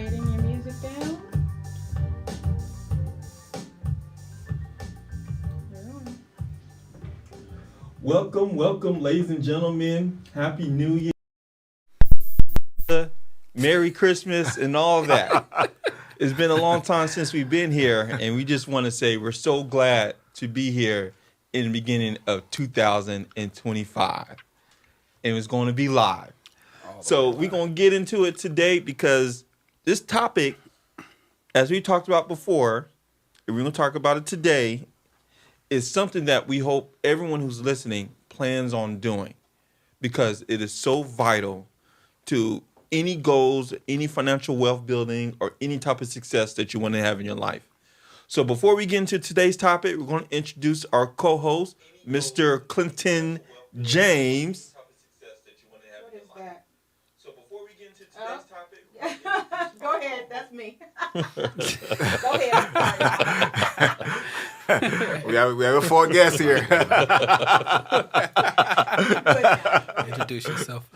regulating your music down. Welcome, ladies and gentlemen. Happy New Year. Merry Christmas and all that. It's been a long time since we've been here, and we just want to say we're so glad to be here in the beginning of 2025. And it's going to be live. So we're going to get into it today because this topic, as we talked about before, and we're going to talk about it today, is something that we hope everyone who's listening plans on doing because it is so vital to any goals, any financial wealth building, or any type of success that you want to have in your life. So before we get into today's topic, we're going to introduce our co-host, Mr. Clinton James. What is that? So before we get into today's topic, go ahead. That's me. Go ahead. we have 4 guests here. Introduce yourself.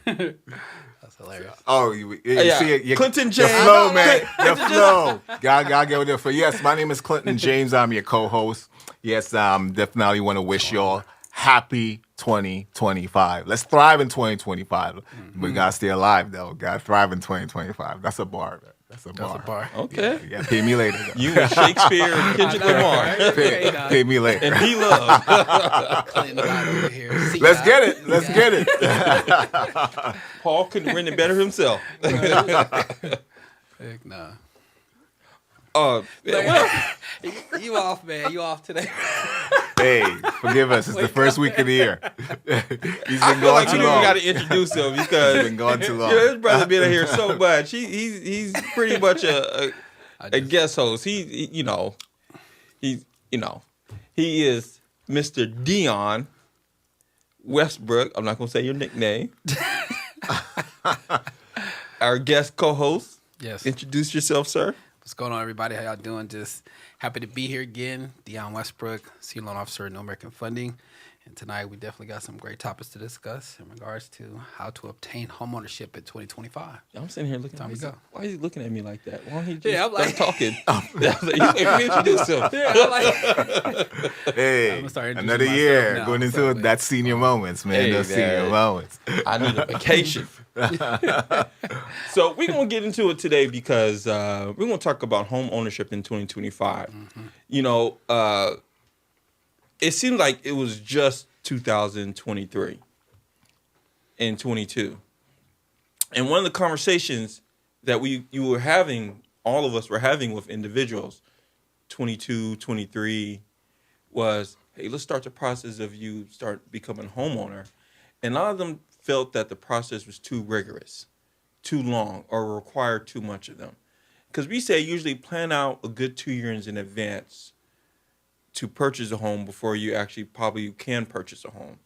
That's hilarious. Oh, you Yeah. see it? Clinton Your James. flow, man. Your flow. Gotta get with it. For yes, my name is Clinton James. I'm your co-host. Yes, definitely want to wish y'all happy 2025. Let's thrive in 2025. We gotta stay alive though. Gotta thrive in 2025. That's a bar. That's a bar. Okay. Yeah, pay me later. Though. You and Shakespeare and Kendrick Lamar. Pay me later. And D-Love. Clinton over here. Let's get it. Let's get it. Paul couldn't write it better himself. Heck nah. You off, man. You off today. Hey, forgive us. It's the first week of the year. He's I been feel going like too you even long. got to introduce him because He's been going too long. his brother been here so much. He's pretty much a guest host. He is Mr. Dion Westbrook. I'm not gonna say your nickname. Our guest co-host. Yes. Introduce yourself, sir. What's going on, everybody? How y'all doing? Just happy to be here again. Dion Westbrook, Senior Loan Officer at No American Funding. And tonight we definitely got some great topics to discuss in regards to how to obtain homeownership in 2025. I'm sitting here looking Time at to me. go. Why is he looking at me like that? Why don't he just Yeah, I'm like- start talking? You introduce him. Yeah, I'm like, Hey, I'm gonna start introducing another myself year now, going into so, that senior moments, man. Hey, Those senior man. moments. I need a vacation. So we're going to get into it today because we're going to talk about home ownership in 2025. You know, it seemed like it was just 2023 and 22. And one of the conversations that you were having, all of us were having with individuals, 22, 23, was, hey, let's start the process of you start becoming a homeowner. And a lot of them felt that the process was too rigorous, too long, or required too much of them. Because we say usually plan out a good 2 years in advance to purchase a home before you actually probably can purchase a home.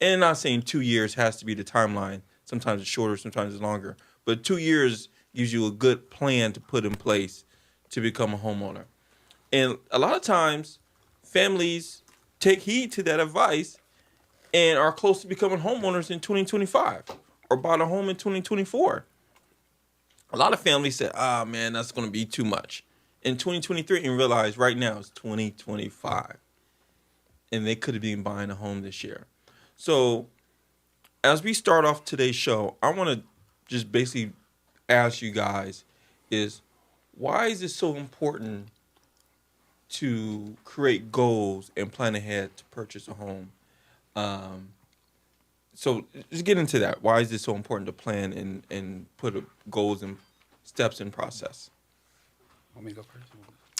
And not saying 2 years has to be the timeline. Sometimes it's shorter, sometimes it's longer. But 2 years gives you a good plan to put in place to become a homeowner. And a lot of times, families take heed to that advice and are close to becoming homeowners in 2025 or bought a home in 2024. A lot of families said, man, that's going to be too much in 2023 and realize right now it's 2025 and they could have been buying a home this year. So as we start off today's show, I want to just basically ask you guys is why is it so important to create goals and plan ahead to purchase a home? So just get into that. Why is it so important to plan and put goals and steps in process? Want me to go first?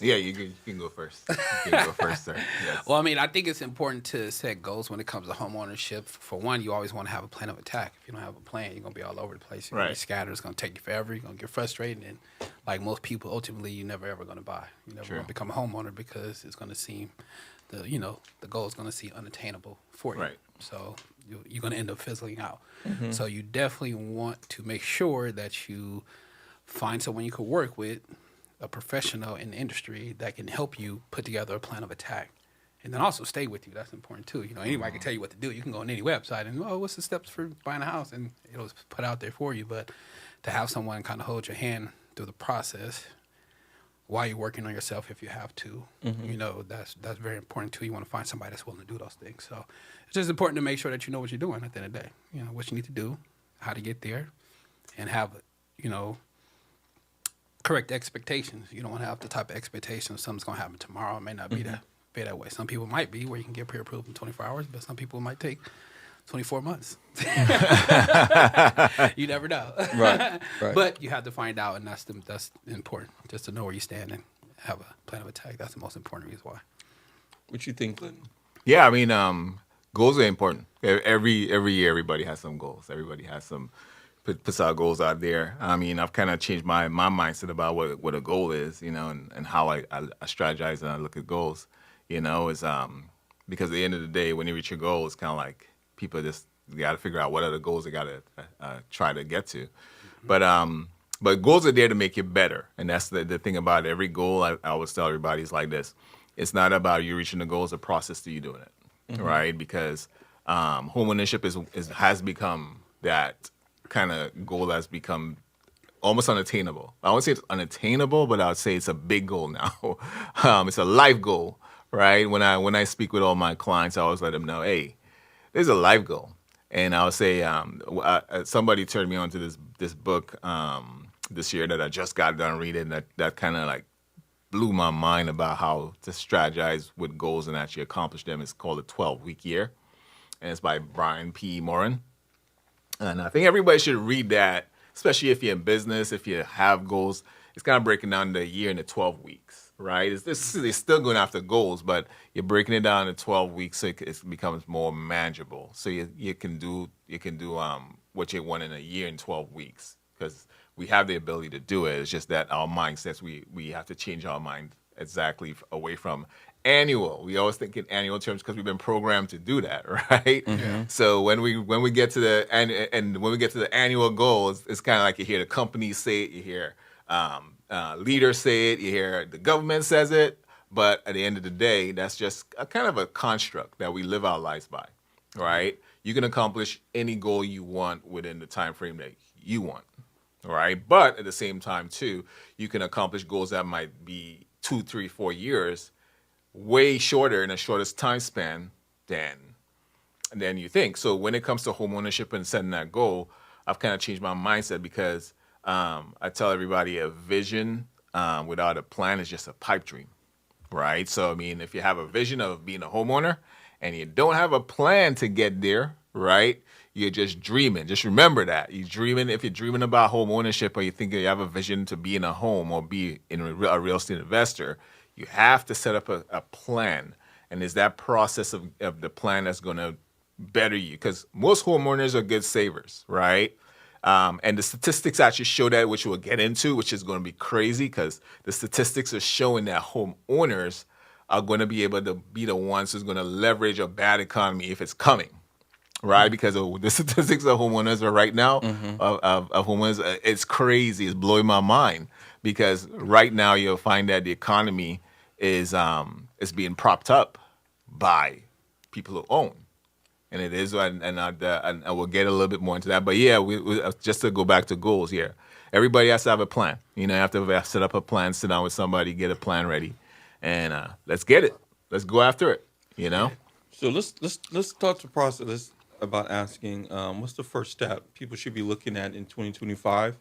Yeah, you can go first. You can go first, sir. Yes. Well, I mean, I think it's important to set goals when it comes to home ownership. For one, you always want to have a plan of attack. If you don't have a plan, you're going to be all over the place. You're going to be scattered. It's going to take you forever. You're going to get frustrated. And like most people, ultimately, you're never, ever going to buy. You're never going to become a homeowner because it's going to seem, the goal is going to seem unattainable for you. Right. So you're going to end up fizzling out. Mm-hmm. So you definitely want to make sure that you find someone you could work with, a professional in the industry that can help you put together a plan of attack And then also stay with you. That's important too. You know, anybody can tell you what to do. You can go on any website and, what's the steps for buying a house? And it'll put out there for you. But to have someone kind of hold your hand through the process while you're working on yourself, if you have to, you know, that's very important too. You want to find somebody that's willing to do those things. So it's just important to make sure that you know what you're doing at the end of the day. You know, what you need to do, how to get there, and have, you know, correct expectations. You don't want to have the type of expectations something's going to happen tomorrow. It may not be that way. Some people might be where you can get pre-approved in 24 hours, but some people might take 24 months. You never know. Right. But you have to find out, and that's important, just to know where you stand and have a plan of attack. That's the most important reason why. What you think, Clinton? Yeah, I mean, goals are important. Every year, everybody has some goals. Everybody has some puts out goals out there. I mean, I've kind of changed my mindset about what a goal is, you know, and how I strategize and I look at goals. You know, is because at the end of the day, when you reach your goal, it's kind of like people just got to figure out what are the goals they got to try to get to. But goals are there to make you better, and that's the thing about every goal. I always tell everybody is like this: it's not about you reaching the goal; it's a process to you doing it, right? Because homeownership has become that kind of goal that's become almost unattainable. I won't say it's unattainable, but I would say it's a big goal now. It's a life goal. Right. When I speak with all my clients, I always let them know, hey, there's a life goal. And I'll say somebody turned me on to this book this year that I just got done reading that kind of like blew my mind about how to strategize with goals and actually accomplish them. It's called a 12-week year, and it's by Brian P. Moran. And I think everybody should read that, especially if you're in business, if you have goals. It's kind of breaking down the year into 12 weeks. Right, they're still going after goals, but you're breaking it down in 12 weeks, so it becomes more manageable. So you can do what you want in a year in 12 weeks because we have the ability to do it. It's just that our mindsets we have to change our mind exactly away from annual. We always think in annual terms because we've been programmed to do that, right? Mm-hmm. So when we get to the and when we get to the annual goals, it's kind of like you hear the companies say it, you hear. Leaders say it, you hear the government says it, but at the end of the day, that's just a kind of a construct that we live our lives by, right? You can accomplish any goal you want within the time frame that you want, right? But at the same time, too, you can accomplish goals that might be 2, 3, 4 years, way shorter in the shortest time span than you think. So when it comes to homeownership and setting that goal, I've kind of changed my mindset because I tell everybody a vision without a plan is just a pipe dream, right? So, I mean, if you have a vision of being a homeowner and you don't have a plan to get there, right, you're just dreaming. Just remember that. You're dreaming. If you're dreaming about home ownership or you think you have a vision to be in a home or be in a real estate investor, you have to set up a plan. And it's that process of the plan that's going to better you because most homeowners are good savers, right? And the statistics actually show that, which we'll get into, which is going to be crazy because the statistics are showing that homeowners are going to be able to be the ones who's going to leverage a bad economy if it's coming, right? Because the statistics of homeowners are right now, of homeowners, it's crazy. It's blowing my mind because right now you'll find that the economy is being propped up by people who own. And it is, and we'll get a little bit more into that. But yeah, we just to go back to goals here. Everybody has to have a plan. You know, you have to set up a plan, sit down with somebody, get a plan ready, and let's get it. Let's go after it. You know. So let's start the process about asking what's the first step people should be looking at in 2025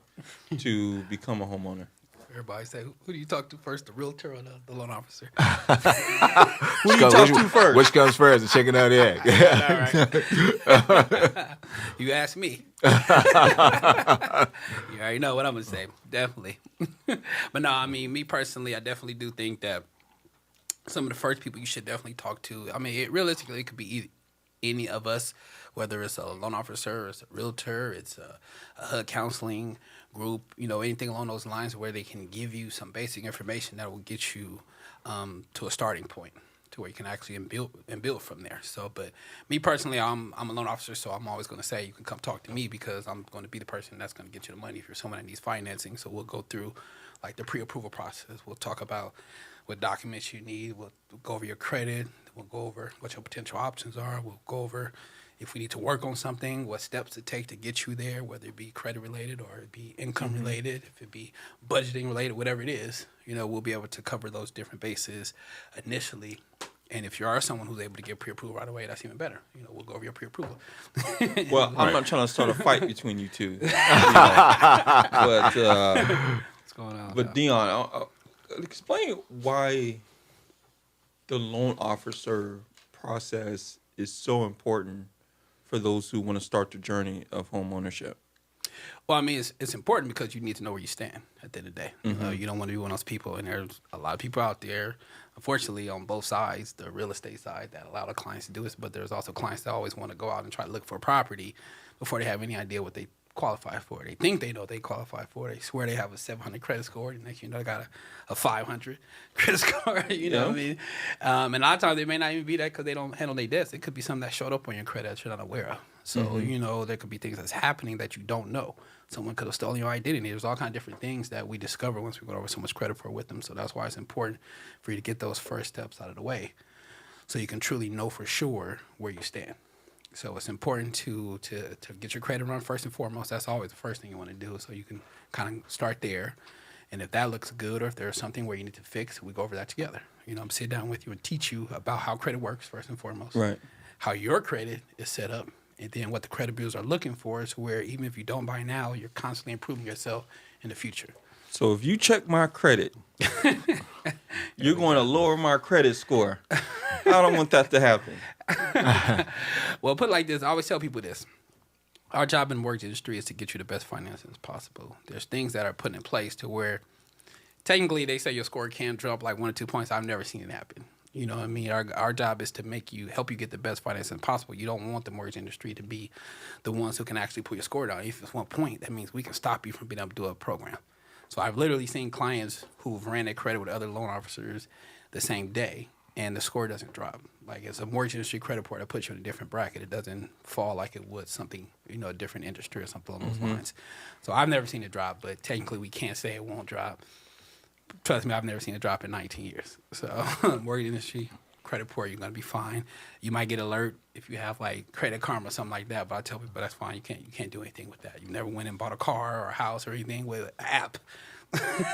to become a homeowner. Everybody say, who do you talk to first, the realtor or the loan officer? Who do you talk to first? Which comes first? The chicken or the egg? You ask me. You already know what I'm going to say. Definitely. But no, I mean, me personally, I definitely do think that some of the first people you should definitely talk to, I mean, realistically, it could be any of us, whether it's a loan officer, it's a realtor, it's a HUD counseling group, you know, anything along those lines where they can give you some basic information that will get you to a starting point to where you can actually build from there. So, but me personally, I'm a loan officer, so I'm always going to say you can come talk to me because I'm going to be the person that's going to get you the money if you're someone that needs financing. So we'll go through like the pre-approval process. We'll talk about what documents you need. We'll go over your credit. We'll go over what your potential options are. We'll go over if we need to work on something, what steps to take to get you there, whether it be credit related or it be income related, if it be budgeting related, whatever it is, we'll be able to cover those different bases initially. And if you are someone who's able to get pre-approval right away, that's even better. We'll go over your pre-approval. Well, I'm not trying to start a fight between you two. But What's going on? But Dion, explain why the loan officer process is so important for those who want to start the journey of home ownership. Well, I mean, it's important because you need to know where you stand at the end of the day. You don't want to be one of those people, and there's a lot of people out there, unfortunately, on both sides, the real estate side, that allow the clients to do this, but there's also clients that always want to go out and try to look for a property before they have any idea what they qualify for. They think they know they qualify for. They swear they have a 700 credit score. And next thing you know, they got a 500 credit score. You know what I mean? And a lot of times they may not even be that because they don't handle their debts. It could be something that showed up on your credit that you're not aware of. So, there could be things that's happening that you don't know. Someone could have stolen your identity. There's all kinds of different things that we discover once we go over so much credit for with them. So that's why it's important for you to get those first steps out of the way so you can truly know for sure where you stand. So it's important to get your credit run first and foremost. That's always the first thing you want to do. So you can kind of start there. And if that looks good or if there's something where you need to fix, we go over that together. I'm sit down with you and teach you about how credit works first and foremost. Right. How your credit is set up. And then what the credit bureaus are looking for is where even if you don't buy now, you're constantly improving yourself in the future. So if you check my credit, you're going to lower my credit score. I don't want that to happen. Well, put it like this. I always tell people this. Our job in the mortgage industry is to get you the best financing as possible. There's things that are put in place to where technically they say your score can drop like 1 or 2 points. I've never seen it happen. You know what I mean? Our job is to help you get the best financing possible. You don't want the mortgage industry to be the ones who can actually pull your score down. If it's 1 point, that means we can stop you from being able to do a program. So I've literally seen clients who've ran their credit with other loan officers the same day, and the score doesn't drop. Like it's a mortgage industry credit report that puts you in a different bracket. It doesn't fall like it would something, a different industry or something along those lines. So I've never seen it drop, but technically we can't say it won't drop. Trust me, I've never seen it drop in 19 years. So mortgage industry credit report, you're gonna be fine. You might get alert if you have like Credit Karma or something like that, but I tell people that's fine. You can't do anything with that. You never went and bought a car or a house or anything with an app.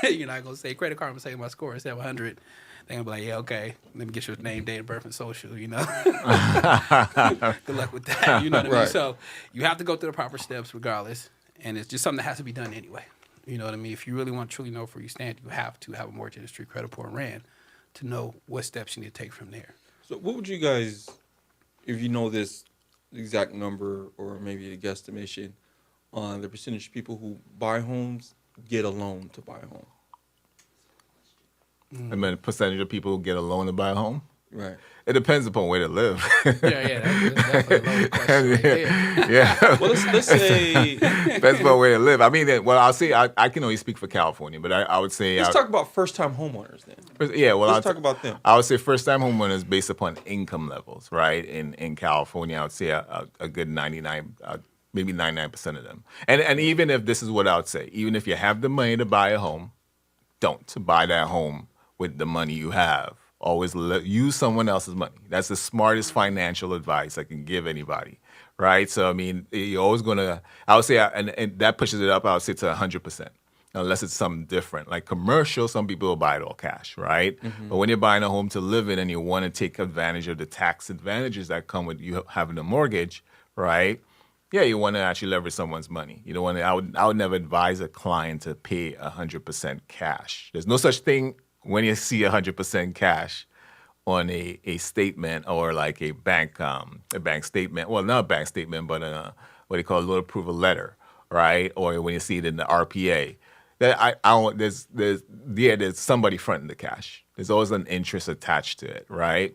You're not gonna say Credit Karma say my score is 700. They're gonna be like, yeah, okay, let me get your name, date of birth, and social. Good luck with that. You know what I mean? Right. So you have to go through the proper steps regardless, and it's just something that has to be done anyway. You know what I mean? If you really want to truly know where you stand, you have to have a mortgage industry credit report ran to know what steps you need to take from there. So what would you guys, if you know this exact number or maybe a guesstimation on the percentage of people who buy homes get a loan to buy a home? I mean, percentage of people who get a loan to buy a home? Right. It depends upon where they live. That's definitely a loaded question right there. Yeah. Well, let's say Depends upon where they live. I mean, I'll say I can only speak for California, but I would say let's talk about first-time homeowners then. yeah. Well, Let's talk about them. I would say first-time homeowners based upon income levels, right? In California, I would say a good 99, maybe 99% of them. And even if this is what I would say, even if you have the money to buy a home, don't buy that home with the money you have. Always use someone else's money. That's the smartest financial advice I can give anybody, right? So, I mean, you're always going to, I would say, and that pushes it up, I would say to 100%, unless it's something different. Like commercial, some people will buy it all cash, right? But when you're buying a home to live in and you want to take advantage of the tax advantages that come with you having a mortgage, right? Yeah, you want to actually leverage someone's money. You don't want to, I would never advise a client to pay 100% cash. There's no such thing when you see 100% cash on a statement or like a bank statement, well, not a bank statement, but what they call a loan approval letter, right? Or when you see it in the RPA, that there's somebody fronting the cash. There's always an interest attached to it, right?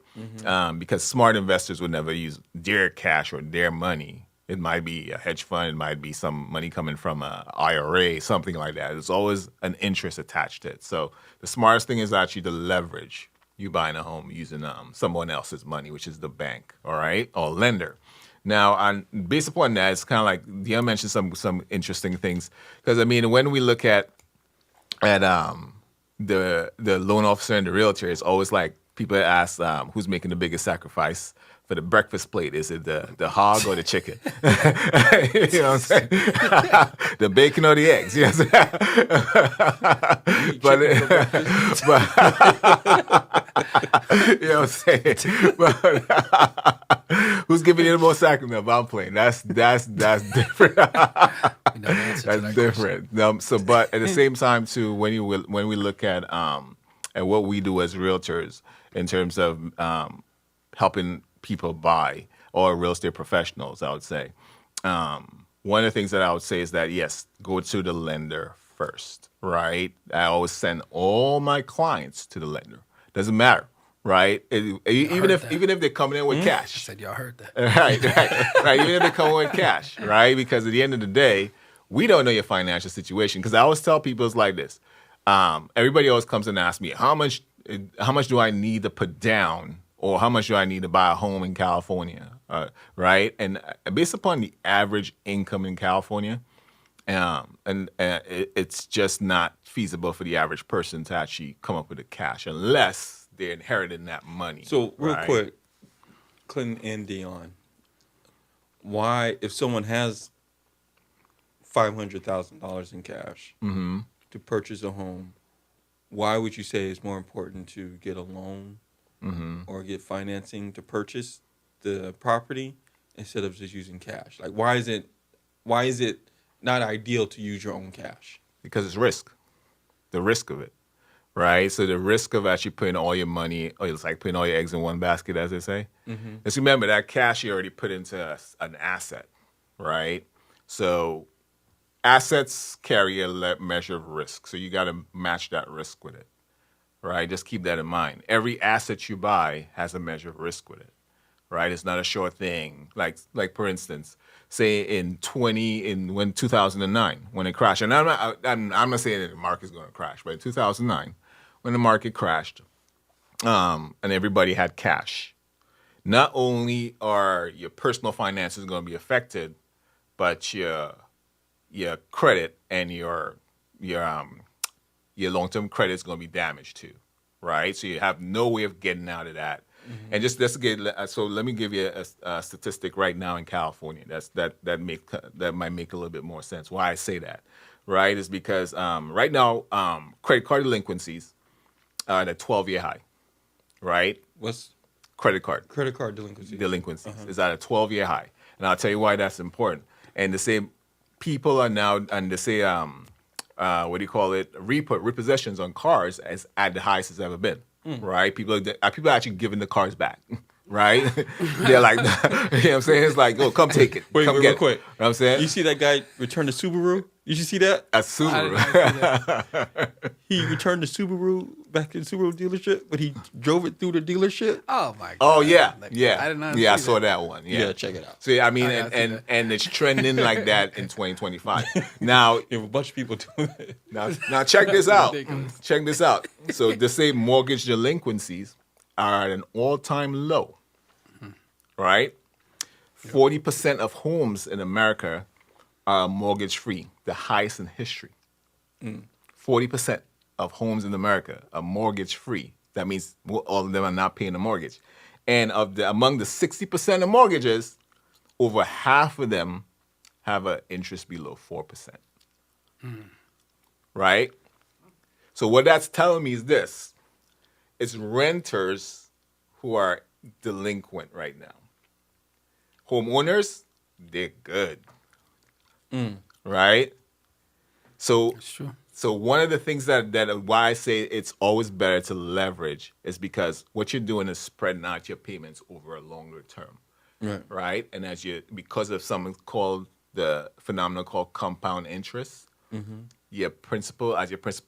Because smart investors would never use their cash or their money. It might be a hedge fund. It might be some money coming from an IRA, something like that. There's always an interest attached to it. So the smartest thing is actually to leverage you buying a home using someone else's money, which is the bank, all right, or lender. Now, based upon that, it's kind of like Dion mentioned some interesting things. Because, I mean, when we look at the loan officer and the realtor, it's always like people ask who's making the biggest sacrifice for the breakfast plate. Is it the hog or the chicken? You know what I'm saying? The bacon or the eggs? Yes. But you know what I'm saying? But who's giving you the most sacrifice? I'm playing. That's different. That's different. So, but at the same time, too, when we look at what we do as realtors in terms of helping people buy, or real estate professionals, I would say, one of the things that I would say is that, yes, go to the lender first, right? I always send all my clients to the lender. Doesn't matter, right? Even if they're coming in with cash. I said y'all heard that. Right. Even if they come in with cash, right? Because at the end of the day, we don't know your financial situation. Because I always tell people it's like this. Everybody always comes and asks me, how much do I need to put down, or how much do I need to buy a home in California, right? And based upon the average income in California, it's just not feasible for the average person to actually come up with the cash unless they're inheriting that money. So real right? quick, Clinton and Dion, why, if someone has $500,000 in cash to purchase a home, why would you say it's more important to get a loan or get financing to purchase the property instead of just using cash? Like, why is it not ideal to use your own cash? Because it's risk, the risk of it, right? So the risk of actually putting all your money, or it's like putting all your eggs in one basket, as they say. Just remember that cash you already put into an asset, right? So assets carry a measure of risk, so you got to match that risk with it, right? Just keep that in mind. Every asset you buy has a measure of risk with it, right? It's not a sure thing. Like for instance, say in 2009 when it crashed, and I'm not saying that the market's going to crash, but in 2009 when the market crashed, and everybody had cash, not only are your personal finances going to be affected, but your credit and your long-term credit is going to be damaged too, right? So you have no way of getting out of that. And so let me give you a statistic right now in California. That might make a little bit more sense. Why I say that, right, is because right now credit card delinquencies are at a 12-year high, right? What's credit card delinquencies is at a 12-year high, and I'll tell you why that's important. And the same people are now, and they say repossessions on cars is at the highest it's ever been. Right? People are actually giving the cars back. Right? They're like, you know what I'm saying? It's like, oh, come take it. Wait, come real get quick. It. You know what I'm saying? You see that guy return the Subaru? Did you see that? A Subaru. He returned the Subaru back in the Subaru dealership, but he drove it through the dealership. Oh my god. Oh yeah. Like, Yeah. I did not I see saw that one. Yeah. Check it out. See, I mean, I and it's trending like that in 2025. Now, You have a bunch of people doing it. now check this out. Ridiculous. Check this out. So they say mortgage delinquencies are at an all-time low. Right? 40% of homes in America are mortgage-free, the highest in history. 40% of homes in America are mortgage-free. That means all of them are not paying a mortgage. And among the 60% of mortgages, over half of them have an interest below 4%. Right? So what that's telling me is this. It's renters who are delinquent right now. Homeowners, they're good. Right? So That's true. So one of the things that why I say it's always better to leverage is because what you're doing is spreading out your payments over a longer term. Right? And because of something called the phenomenon called compound interest, your principal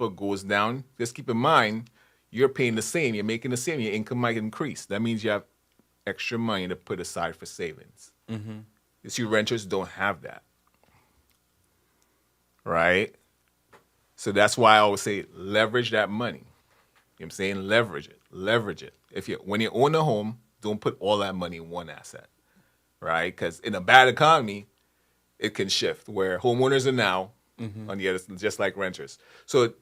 goes down, just keep in mind you're paying the same, you're making the same, your income might increase. That means you have extra money to put aside for savings. You see, renters don't have that. Right? So that's why I always say leverage that money. You know what I'm saying? Leverage it. When you own a home, don't put all that money in one asset. Right? Because in a bad economy, it can shift where homeowners are now on the other, just like renters. So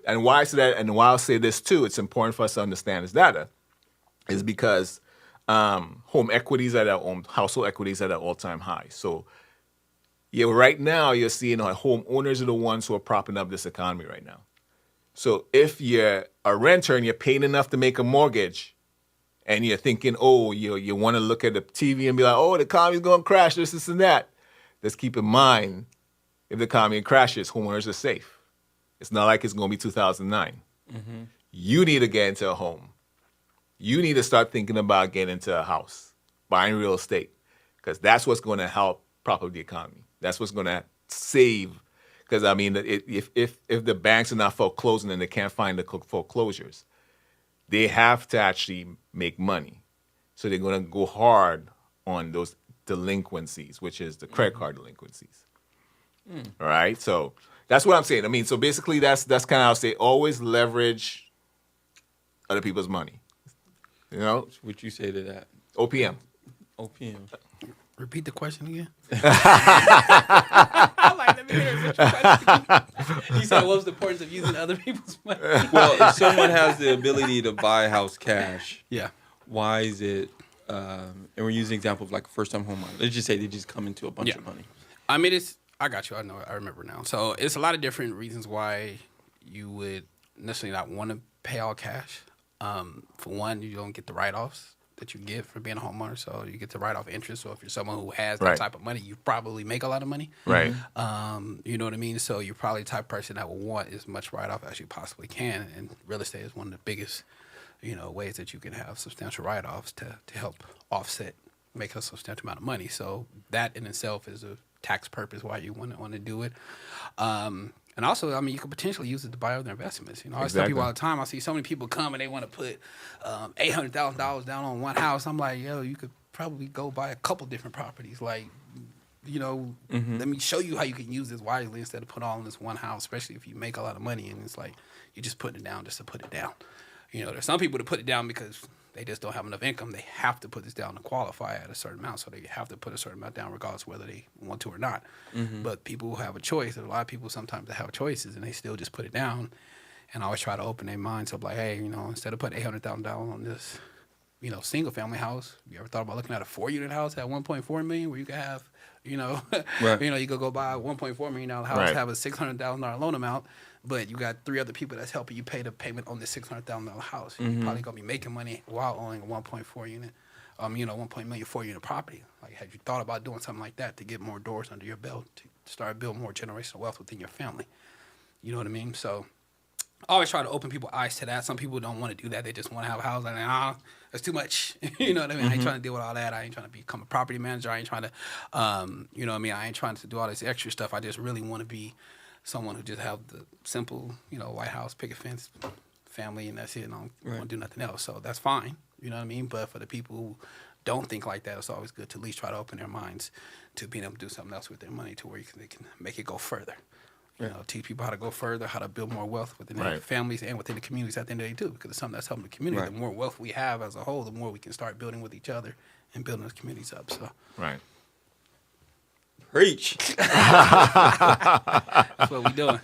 and why I say that, and why I'll say this too, it's important for us to understand this data. is because home equities at household equities at an all-time high. So right now you're seeing homeowners are the ones who are propping up this economy right now. So if you're a renter and you're paying enough to make a mortgage, and you're thinking, you want to look at the TV and be like, the economy's going to crash, this and that. Let's keep in mind, if the economy crashes, homeowners are safe. It's not like it's going to be 2009. Mm-hmm. You need to get into a home. You need to start thinking about getting into a house, buying real estate, because that's what's going to help prop up the economy. That's what's going to save. Because, I mean, if the banks are not foreclosing and they can't find the foreclosures, they have to actually make money. So they're going to go hard on those delinquencies, which is the credit card delinquencies. All right? So that's what I'm saying. I mean, so basically that's kind of how I say always leverage other people's money. You know? What you say to that? OPM. OPM. Repeat the question again. I'm like, let me hear such a question. You said, what was the importance of using other people's money? Well, if someone has the ability to buy a house cash, yeah, why is it? And we're using examples like a first-time home buyer. Let's just say they just come into a bunch of money. I mean, I got you. I know. I remember now. So it's a lot of different reasons why you would necessarily not want to pay all cash. For one, you don't get the write-offs that you get for being a homeowner, so you get to write off interest. So if you're someone who has that type of money, you probably make a lot of money. Right. You know what I mean? So you're probably the type of person that will want as much write-off as you possibly can. And real estate is one of the biggest, ways that you can have substantial write-offs to help offset, make a substantial amount of money. So that in itself is a tax purpose why you want to do it. And also, I mean, you could potentially use it to buy other investments. I always tell people all the time, I see so many people come and they want to put $800,000 down on one house. I'm like, you could probably go buy a couple different properties. Like, let me show you how you can use this wisely instead of put all in this one house, especially if you make a lot of money and it's like you're just putting it down just to put it down. There's some people that put it down because they just don't have enough income. They have to put this down to qualify at a certain amount, so they have to put a certain amount down regardless of whether they want to or not. Mm-hmm. But people who have a choice, there's a lot of people sometimes that have choices and they still just put it down. And I always try to open their minds up like, hey, instead of putting $800,000 on this, single family house, you ever thought about looking at a 4-unit house at $1.4 million where you could have, right. You could go buy a $1.4 million house, have a $600,000 loan amount, but you got 3 other people that's helping you pay the payment on this $600,000 house. Mm-hmm. You're probably gonna be making money while owning a 1.4 unit, 1 million 4-unit property. Like, had you thought about doing something like that to get more doors under your belt to start building more generational wealth within your family? You know what I mean? So I always try to open people's eyes to that. Some people don't want to do that. They just want to have a house. Like, that's too much. You know what I mean? Mm-hmm. I ain't trying to deal with all that. I ain't trying to become a property manager. I ain't trying to, you know what I mean? I ain't trying to do all this extra stuff. I just really want to be someone who just have the simple, white house, picket fence, family, and that's it. And I don't want to do nothing else. So that's fine. You know what I mean? But for the people who don't think like that, it's always good to at least try to open their minds to being able to do something else with their money to where they can make it go further. Teach people how to go further, how to build more wealth within their families and within the communities at the end of the day too, because it's something that's helping the community. Right. The more wealth we have as a whole, the more we can start building with each other and building those communities up. So Preach. That's what we doing.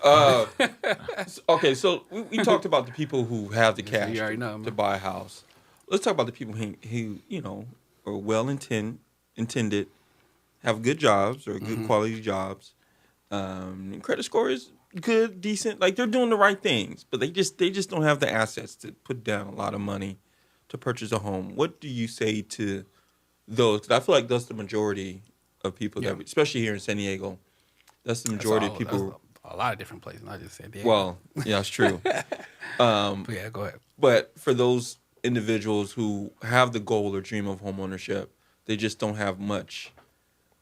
Okay, so we talked about the people who have the cash to buy a house. Let's talk about the people who are well intended, have good jobs or good quality jobs. Credit score is good, decent. Like, they're doing the right things, but they just don't have the assets to put down a lot of money to purchase a home. What do you say to those? 'Cause I feel like that's the majority of people that, especially here in San Diego, that's the majority of people. A lot of different places, not just San Diego. Well, yeah, that's true. But yeah, go ahead. But for those individuals who have the goal or dream of home ownership, they just don't have much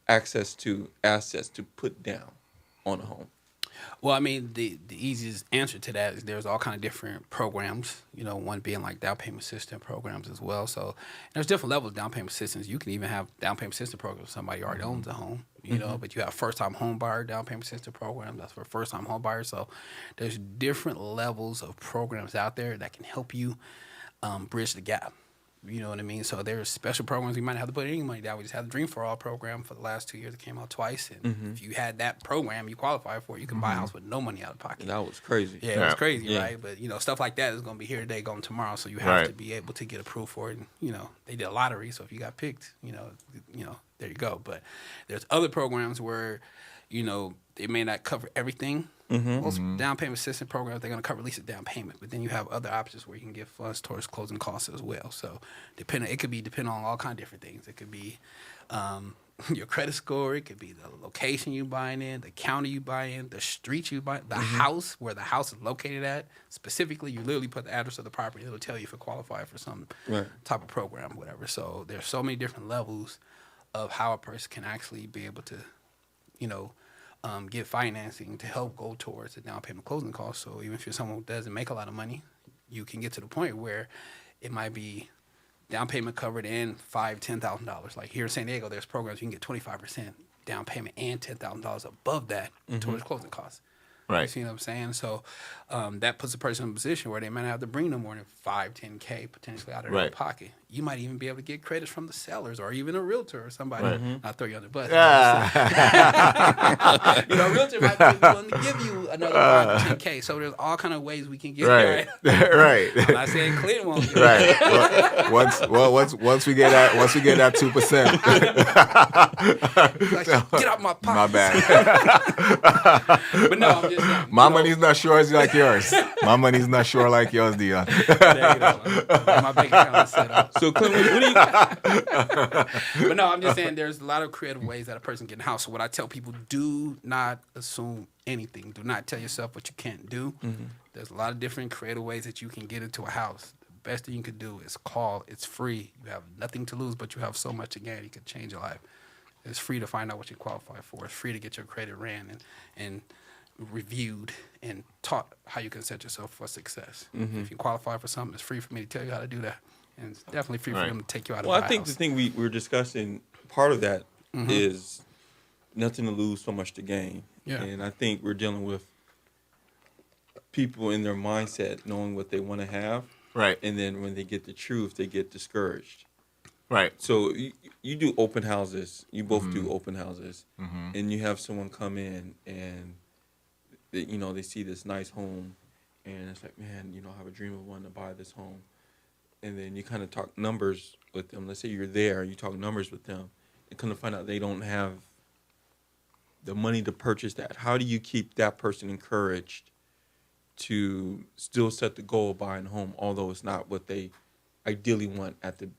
access to assets to put down on a home. Well, I mean, the easiest answer to that is there's all kind of different programs, one being like down payment assistance programs as well. So there's different levels of down payment assistance. You can even have down payment assistance programs for somebody who already owns a home, but you have first-time home buyer down payment assistance program. That's for first-time home buyers. So there's different levels of programs out there that can help you bridge the gap. You know what I mean? So there's special programs you might not have to put any money down. We just had the Dream for All program for the last 2 years. It came out twice. And if you had that program, you qualify for it. You can buy a house with no money out of pocket. That was crazy. Yeah, it was crazy, right? But, stuff like that is going to be here today, going tomorrow. So you have to be able to get approved for it. And, they did a lottery. So if you got picked, there you go. But there's other programs where, they may not cover everything. Most down payment assistance programs, they're going to cover at least a down payment. But then you have other options where you can get funds towards closing costs as well. So it could be depending on all kind of different things. It could be your credit score. It could be the location you buying in, the county you buy in, the street you buy, the house, where the house is located at. Specifically, you literally put the address of the property. It'll tell you if it qualifies for some type of program, whatever. So there's so many different levels of how a person can actually be able to, get financing to help go towards the down payment closing costs. So even if you're someone who doesn't make a lot of money, you can get to the point where it might be down payment covered and $5,000-$10,000. Like here in San Diego, there's programs you can get 25% down payment and $10,000 above that towards closing costs. Right. You see what I'm saying? So that puts a person in a position where they might not have to bring no more than $5,000-$10,000 potentially out of their pocket. You might even be able to get credits from the sellers or even a realtor or somebody. I'll throw you on the bus. A realtor might be willing to give you another $5,000-$10,000. So there's all kind of ways we can get right. I'm not saying Clinton won't do right. Once we get that 2%. like, get out my pocket. My bad. But no, I'm just saying, my money's not sure as like yours. My money's not sure like yours, Dion. My bank account is set up. So, Clinton, what do you? But no, I'm just saying there's a lot of creative ways that a person can get in a house. So what I tell people, do not assume anything. Do not tell yourself what you can't do. There's a lot of different creative ways that you can get into a house. The best thing you can do is call. It's free. You have nothing to lose, but you have so much to gain. You can change your life. It's free to find out what you qualify for. It's free to get your credit ran and reviewed and taught how you can set yourself for success. If you qualify for something, it's free for me to tell you how to do that. And it's definitely free for them to take you out of the house. Well, I think the thing we were discussing, part of that is nothing to lose, so much to gain. Yeah. And I think we're dealing with people in their mindset knowing what they want to have. Right. And then when they get the truth, they get discouraged. Right. So you do open houses. You both do open houses. And you have someone come in and, they see this nice home. And it's like, man, I have a dream of wanting to buy this home. And then you kind of talk numbers with them. Let's say you're there, you talk numbers with them, and kind of find out they don't have the money to purchase that. How do you keep that person encouraged to still set the goal of buying a home, although it's not what they ideally want at the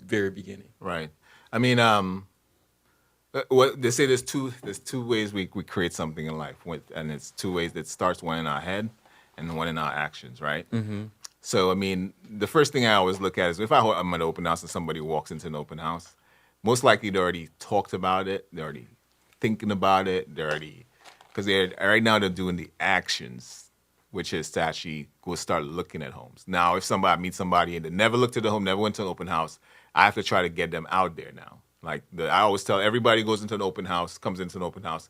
very beginning? Right. I mean, what they say there's two ways we create something in life, and it's two ways that starts, one in our head and one in our actions, right? So, I mean, the first thing I always look at is if I'm at an open house and somebody walks into an open house, most likely they already talked about it, they're already thinking about it, because right now they're doing the actions, which is to actually go start looking at homes. Now, if I meet somebody and they never looked at the home, never went to an open house, I have to try to get them out there now. Like I always tell everybody who goes into an open house, comes into an open house,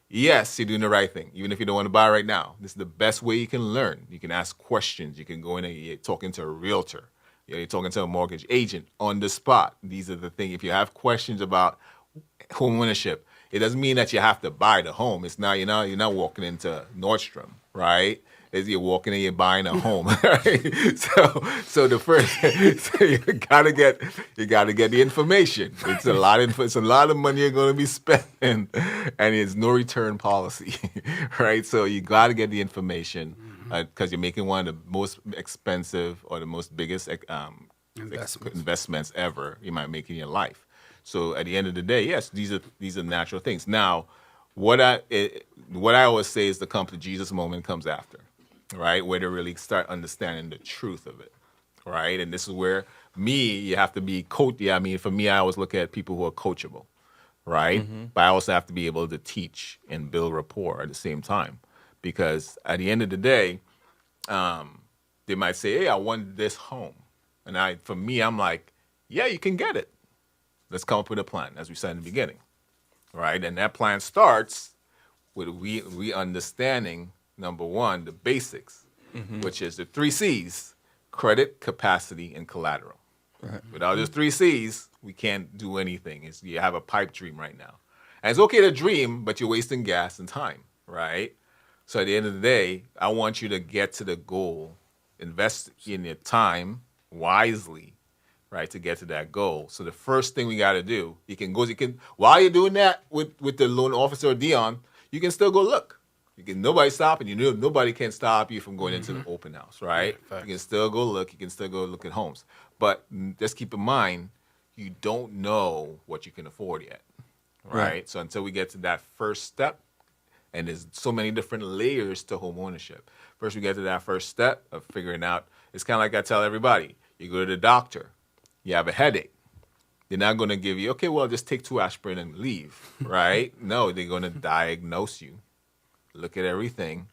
yes, you're doing the right thing, even if you don't want to buy right now. This is the best way you can learn. You can ask questions. You can go in and you're talking to a realtor. You're talking to a mortgage agent on the spot. These are the things. If you have questions about home ownership, it doesn't mean that you have to buy the home. It's not, you're not walking into Nordstrom, right? You're walking and you're buying a home, right? So the first, so you gotta get the information. It's a lot of money you're gonna be spending, and it's no return policy, right? So you gotta get the information because you're making one of the most expensive or the most biggest investments ever you might make in your life. So at the end of the day, yes, these are natural things. Now, what I always say is the come to Jesus moment comes after. Right, where they really start understanding the truth of it, right? And this is where you have to be coach. Yeah, I mean, for me, I always look at people who are coachable, right? But I also have to be able to teach and build rapport at the same time, because at the end of the day, they might say, "Hey, I want this home," and I'm like, "Yeah, you can get it. Let's come up with a plan," as we said in the beginning, right? And that plan starts with we understanding. Number one, the basics, which is the 3 C's: credit, capacity, and collateral. Right. Without those 3 C's, we can't do anything. You have a pipe dream right now. And it's okay to dream, but you're wasting gas and time, right? So at the end of the day, I want you to get to the goal, invest in your time wisely, right, to get to that goal. So the first thing we got to do, while you're doing that with the loan officer or Dion, you can still go look. Nobody's stopping you. Nobody can stop you from going into the open house, right? Yeah, you can still go look. You can still go look at homes. But just keep in mind, you don't know what you can afford yet, right? So until we get to that first step, and there's so many different layers to home ownership. First, we get to that first step of figuring out. It's kind of like I tell everybody. You go to the doctor. You have a headache. They're not going to give you, okay, well, just take 2 aspirin and leave, right? No, they're going to diagnose you, look at everything,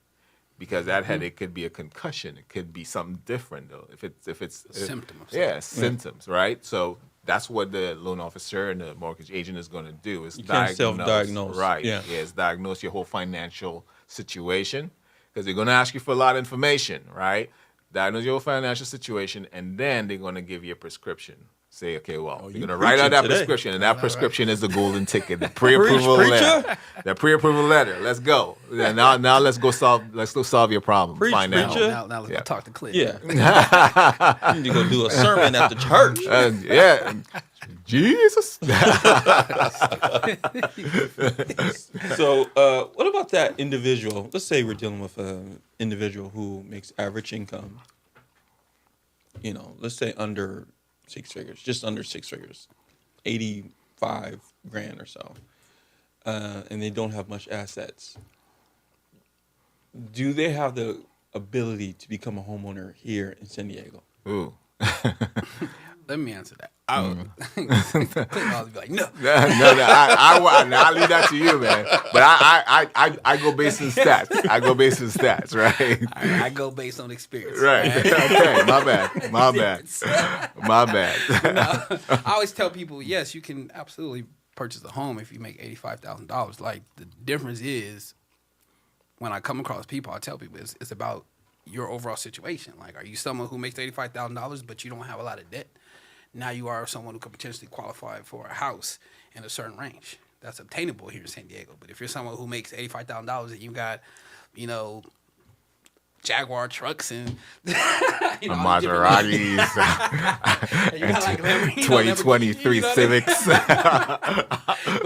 because that headache could be a concussion. It could be something different, though. If it's symptoms. Yeah, symptoms, right? So that's what the loan officer and the mortgage agent is going to do is can't self-diagnose. Right. Yeah. It's diagnose your whole financial situation because they're going to ask you for a lot of information, right? Diagnose your whole financial situation, and then they're going to give you a prescription. Say, okay, well, you're going to write out that prescription, and that prescription is the golden ticket, the pre-approval letter. The pre-approval letter. Let's go. Now let's go solve your problem. Find out. Now let's go talk to Clint. Yeah. You need to go do a sermon at the church. Yeah. Jesus. So, what about that individual? Let's say we're dealing with an individual who makes average income. Let's say under 6 figures, just under 6 figures, 85 grand or so, and they don't have much assets. Do they have the ability to become a homeowner here in San Diego? Ooh. Let me answer that. Clint always be like, no. I'll leave that to you, man. But I go based on stats. Right? I go based on experience. Right. Okay. My bad. I always tell people, yes, you can absolutely purchase a home if you make $85,000. Like, the difference is, when I come across people, I tell people it's about your overall situation. Like, are you someone who makes $85,000 but you don't have a lot of debt? Now you are someone who could potentially qualify for a house in a certain range. That's obtainable here in San Diego. But if you're someone who makes $85,000 and you got, Jaguar trucks and Maseratis, you got like 2023 Civics. But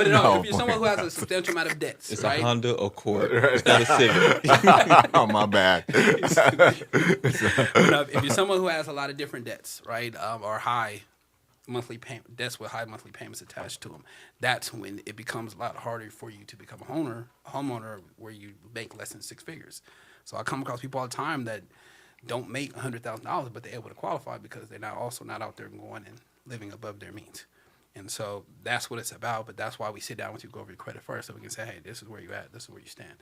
if you're someone who has a substantial amount of debts, it's right? a Honda Accord. It's not a Civic. Oh, my bad. If you're someone who has a lot of different debts, right, or high monthly debts with high monthly payments attached to them, that's when it becomes a lot harder for you to become a homeowner where you make less than 6 figures. So I come across people all the time that don't make $100,000, but they're able to qualify because they're not out there going and living above their means. And so that's what it's about. But that's why we sit down with you, go over your credit first, so we can say, hey, this is where you're at, this is where you stand.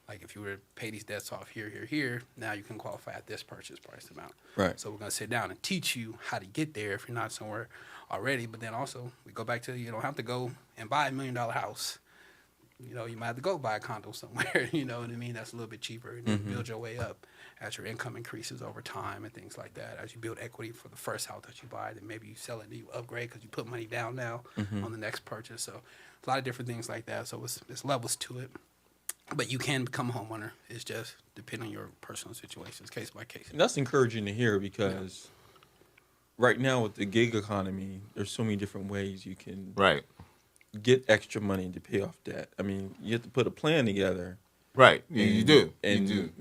Like, if you were to pay these debts off here, now you can qualify at this purchase price amount. Right. So we're going to sit down and teach you how to get there if you're not somewhere already. But then also, we go back to, you don't have to go and buy $1 million house. You might have to go buy a condo somewhere, you know what I mean? That's a little bit cheaper. And then build your way up as your income increases over time and things like that. As you build equity for the first house that you buy, then maybe you sell it and you upgrade because you put money down now on the next purchase. So a lot of different things like that. So it's levels to it. But you can become a homeowner. It's just depending on your personal situations, case by case. And that's encouraging to hear because right now with the gig economy, there's so many different ways you can get extra money to pay off debt. I mean, you have to put a plan together. Right. You do.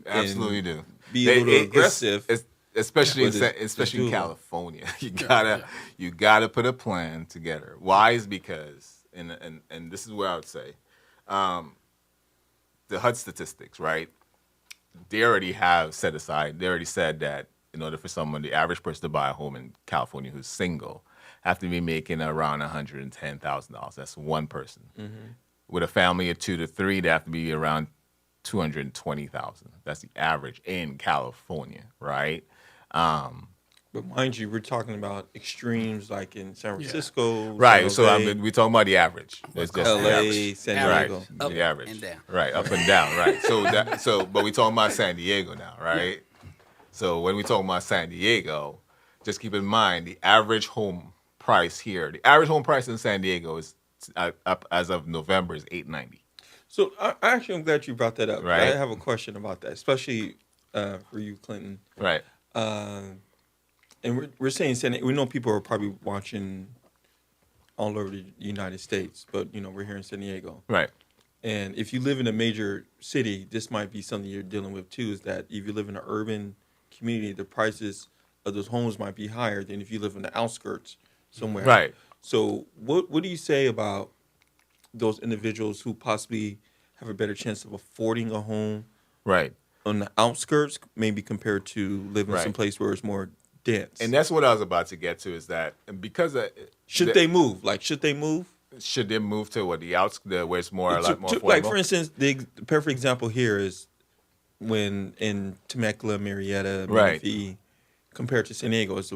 Absolutely do. Be a little aggressive. Especially in California. You gotta put a plan together. Why is because, and this is where I would say, the HUD statistics, right? They already have set aside, they already said that in order for the average person to buy a home in California who's single, have to be making around $110,000. That's one person. With a family of 2 to 3, they have to be around $220,000. That's the average in California, right? But mind you, we're talking about extremes like in San Francisco. Right. So we're talking about the average. It's just LA, San Diego. Right. The average. And down. Right. Up and down. Right. But we're talking about San Diego now, right? So when we talk about San Diego, just keep in mind the average home price here. The average home price in San Diego is up as of November is $890. So I actually am glad you brought that up. Right. I have a question about that, especially for you, Clinton. Right. And we're saying we know people are probably watching all over the United States, but we're here in San Diego. Right. And if you live in a major city, this might be something you're dealing with too. Is that if you live in an urban community, the prices of those homes might be higher than if you live in the outskirts somewhere. Right. So what do you say about those individuals who possibly have a better chance of affording a home Right. on the outskirts, maybe compared to living Right. someplace where it's more dense? And that's what I was about to get to is that because should they move? Should they move? Should they move to what where it's more a lot more affordable? Like for instance, the perfect example here is when in Temecula, Marietta, Right. Menifee, compared to San Diego, it's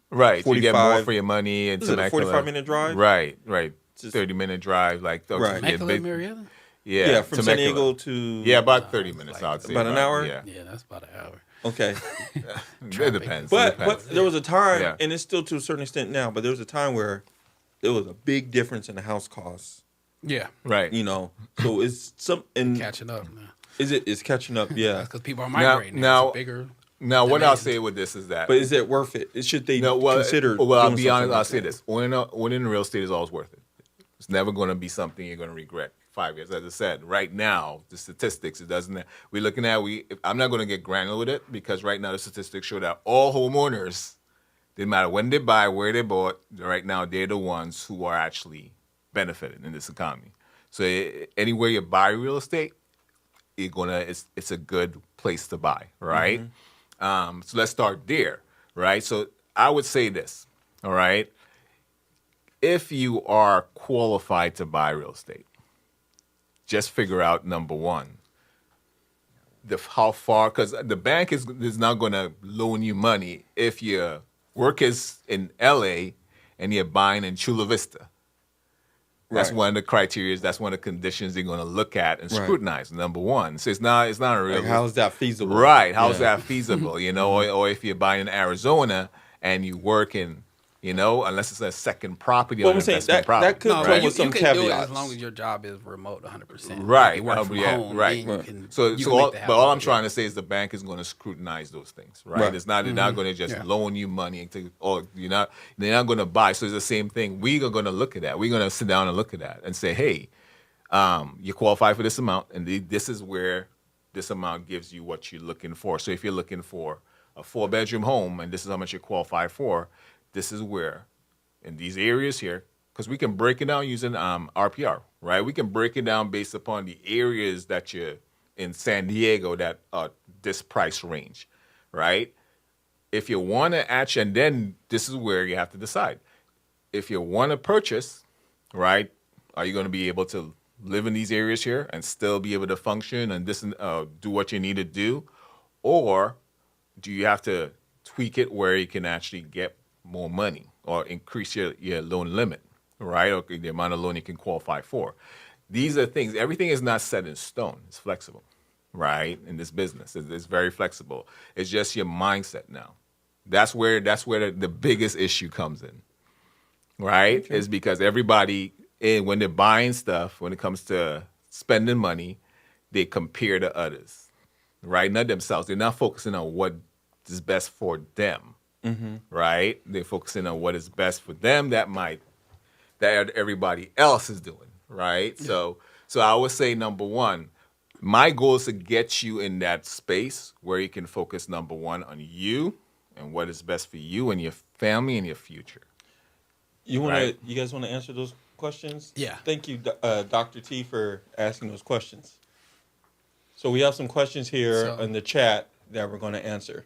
Right. You get more 45 for your money. Is it a 45-minute drive? Right. Right. Just- 30-minute drive. Like Right. Temecula, Marietta? Yeah. from San Temecula. Diego to Yeah, about 30 minutes. I'd say about an hour? Yeah. Yeah, that's about an hour. Okay. It depends. But it depends. there was a time, Yeah. and it's still to a certain extent now, but there was a time where there was a big difference in the house costs. Yeah, Right. So it's catching up now. it's catching up, yeah. Because people are migrating. now- It's a bigger. Now, what I'll Demand. say with this is that. But is it worth it? Should they consider? Well, I'll doing be honest. something I'll like say that? this: owning in real estate is always worth it. It's never going to be something you're going to regret 5 years. As I said, right now the statistics it doesn't. We're looking at I'm not going to get granular with it because right now the statistics show that all homeowners, didn't matter when they buy, where they bought, right now they're the ones who are actually benefiting in this economy. So anywhere you buy real estate, it's a good place to buy, right? So let's start there, right? So I would say this, all right? If you are qualified to buy real estate, just figure out number one, how far, because the bank is not going to loan you money if your work is in LA and you're buying in Chula Vista. That's Right. one of the criteria. That's one of the conditions they're going to look at and Right. scrutinize. Number one, so it's not a real. Like, how is that feasible? Right? How's Yeah. that feasible? Or if you're buying in Arizona and you work in, unless it's a second property Well, or an I'm saying investment that property. could No, come but with some you can do it caveats. as long as your job is remote 100%. Right. You work from Yeah, home. right. then you can- So, you so can make all, that but all I'm happen. trying to say is the bank is going to scrutinize those things, right? Right. It's not they're not going to just Yeah. loan you money or they're not going to buy. So it's the same thing. We are going to look at that. We're going to sit down and look at that and say, hey, you qualify for this amount, and this is where this amount gives you what you're looking for. So if you're looking for a 4-bedroom home, and this is how much you qualify for, this is where in these areas here, because we can break it down using RPR, right? We can break it down based upon the areas that you're in San Diego that are this price range, right? If you want to and then this is where you have to decide. If you want to purchase, right, are you going to be able to live in these areas here and still be able to function and do what you need to do? Or do you have to tweak it where you can actually get more money or increase your loan limit, right? Or the amount of loan you can qualify for. These are things, everything is not set in stone. It's flexible, right? In this business, it's very flexible. It's just your mindset now. That's where the biggest issue comes in, right? Okay. Is because everybody, when they're buying stuff, when it comes to spending money, they compare to others, right? Not themselves. They're not focusing on what is best for them. Mm-hmm. Right? They're focusing on what is best for them that everybody else is doing, right? Yeah. So I would say, number one, my goal is to get you in that space where you can focus, number one, on you and what is best for you and your family and your future. You guys want to answer those questions? Yeah. Thank you, Dr. T, for asking those questions. So we have some questions here in the chat that we're going to answer.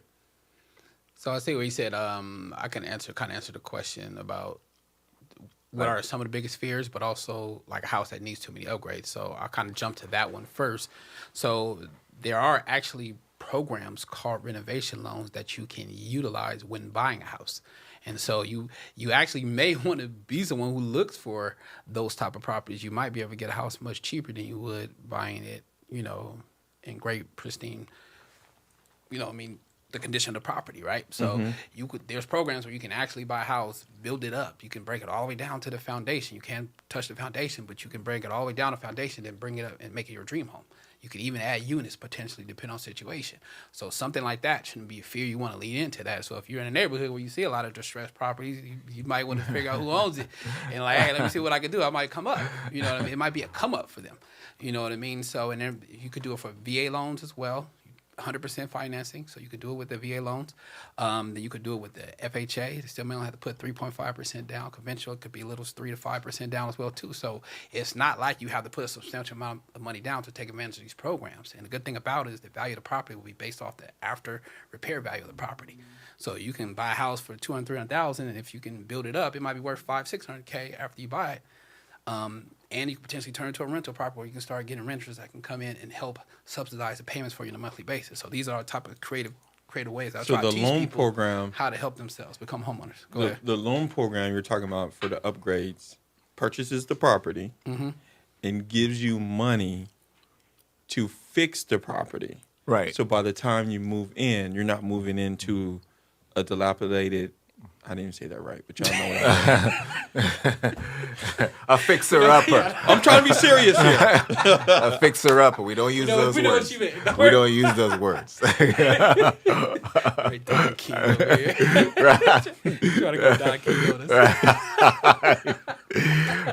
So I see what you said. I can answer the question about what are some of the biggest fears, but also like a house that needs too many upgrades. So I'll kind of jump to that one first. So there are actually programs called renovation loans that you can utilize when buying a house. And so you actually may want to be someone who looks for those type of properties. You might be able to get a house much cheaper than you would buying it, in great, pristine, the condition of the property, right? So there's programs where you can actually buy a house, build it up. You can break it all the way down to the foundation. You can't touch the foundation, but you can break it all the way down the foundation and bring it up and make it your dream home. You could even add units potentially, depending on situation. So something like that shouldn't be a fear. You want to lead into that. So if you're in a neighborhood where you see a lot of distressed properties, you might want to figure out who owns it and like, hey, let me see what I can do. I might come up. You know what I mean? It might be a come up for them. You know what I mean? So and then you could do it for VA loans as well. 100% financing, so you could do it with the VA loans. Then you could do it with the FHA. They still may only have to put 3.5% down. Conventional, it could be a little 3 to 5% down as well too. So it's not like you have to put a substantial amount of money down to take advantage of these programs. And the good thing about it is the value of the property will be based off the after repair value of the property. So you can buy a house for $200,000, $300,000, and if you can build it up, it might be worth $500,000, $600,000 after you buy it. And you can potentially turn it into a rental property where you can start getting renters that can come in and help subsidize the payments for you on a monthly basis. So these are type of creative ways. I try to teach people program, how to help themselves become homeowners. Go ahead. The loan program you're talking about for the upgrades purchases the property and gives you money to fix the property. Right. So by the time you move in, you're not moving into a dilapidated. I didn't even say that right, but y'all know what I mean. A fixer-upper. I'm trying to be serious here. A fixer-upper. We don't use those we know words. what you meant. We don't use those words. Right, Don King over here. Trying to go Don King on us.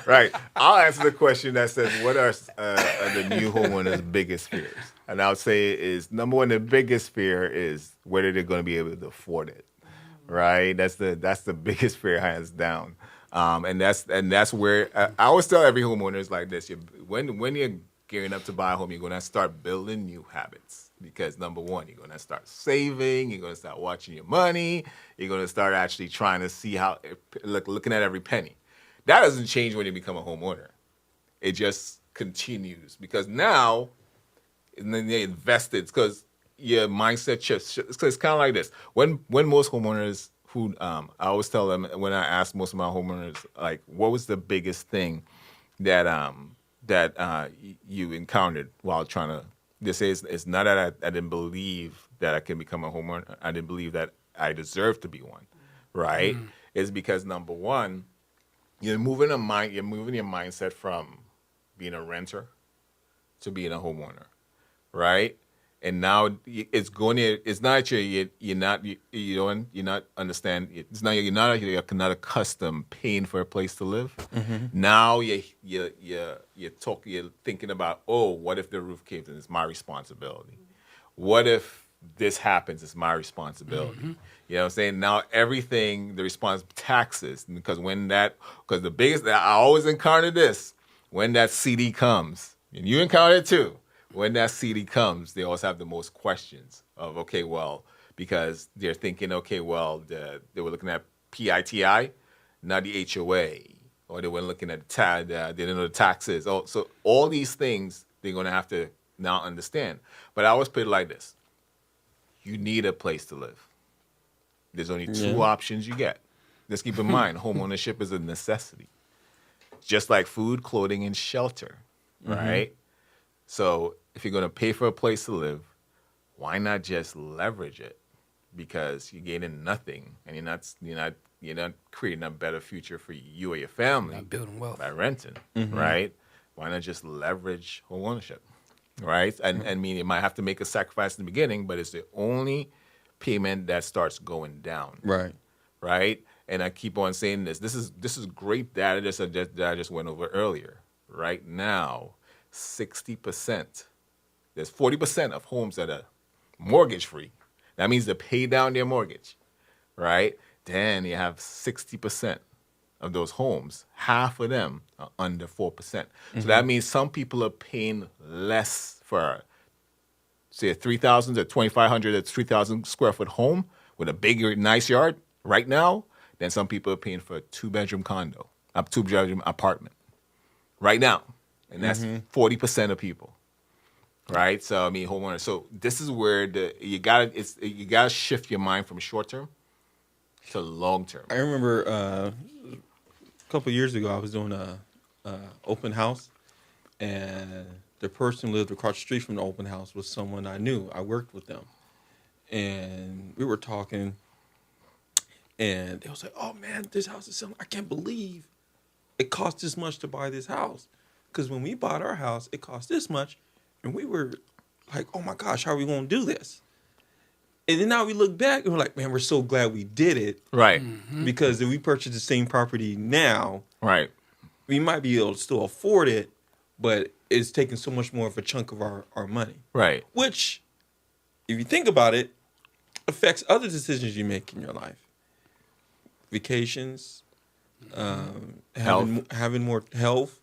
Right. I'll answer the question that says, what are the new homeowners' biggest fears? And I would say is, number one, the biggest fear is whether they're going to be able to afford it. Right, that's the biggest fear, hands down, and that's where I always tell every homeowner is like this: when you're gearing up to buy a home, you're gonna start building new habits because number one, you're gonna start saving, you're gonna start watching your money, you're gonna start actually trying to see how looking at every penny. That doesn't change when you become a homeowner; it just continues because now, and then they invested because. Your mindset shifts. It's kind of like this. When most homeowners who I always tell them when I ask most of my homeowners like, what was the biggest thing that you encountered while trying to? They say it's not that I didn't believe that I can become a homeowner. I didn't believe that I deserve to be one. Right? It's because number one, you're moving your mindset from being a renter to being a homeowner. Right? And now it's going to. It's not you're not understand. It's not you're not accustomed paying for a place to live. Now you're thinking about, oh, what if the roof caves in? It's my responsibility. What if this happens? It's my responsibility. You know what I'm saying? Now everything taxes because the biggest I always encounter this when that CD comes and you encounter it too. When that CD comes, they always have the most questions of, okay, well, because they're thinking, okay, well, they were looking at PITI, not the HOA, or they were looking at they didn't know the taxes. Oh, so all these things they're going to have to now understand. But I always put it like this. You need a place to live. There's only two options you get. Just keep in mind, home ownership is a necessity. Just like food, clothing, and shelter, right? So if you're going to pay for a place to live, why not just leverage it? Because you're gaining nothing, and you're not creating a better future for you or your family. Not building wealth by renting, right? Why not just leverage home ownership, right? And I mean, you might have to make a sacrifice in the beginning, but it's the only payment that starts going down, right? And I keep on saying this. This is great data that I just went over earlier. Right now. 60%. There's 40% of homes that are mortgage free. That means they pay down their mortgage, right? Then you have 60% of those homes. Half of them are under 4%. So that means some people are paying less for, say, a 3,000 to 2,500 to 3,000 square foot home with a big, nice yard right now. Then some people are paying for a 2-bedroom condo, a 2-bedroom apartment right now. And that's 40% of people, right? So I mean, homeowners. So this is where you gotta shift your mind from short term to long term. I remember a couple of years ago, I was doing a open house, and the person who lived across the street from the open house was someone I knew. I worked with them, and we were talking, and they was like, "Oh man, this house is selling. I can't believe it cost this much to buy this house. Because when we bought our house, it cost this much, and we were like, oh my gosh, how are we gonna do this?" And then now we look back and we're like, man, we're so glad we did it. Right. Because if we purchase the same property now, Right. we might be able to still afford it, but it's taking so much more of a chunk of our money. Right. Which, if you think about it, affects other decisions you make in your life. Vacations, having more health,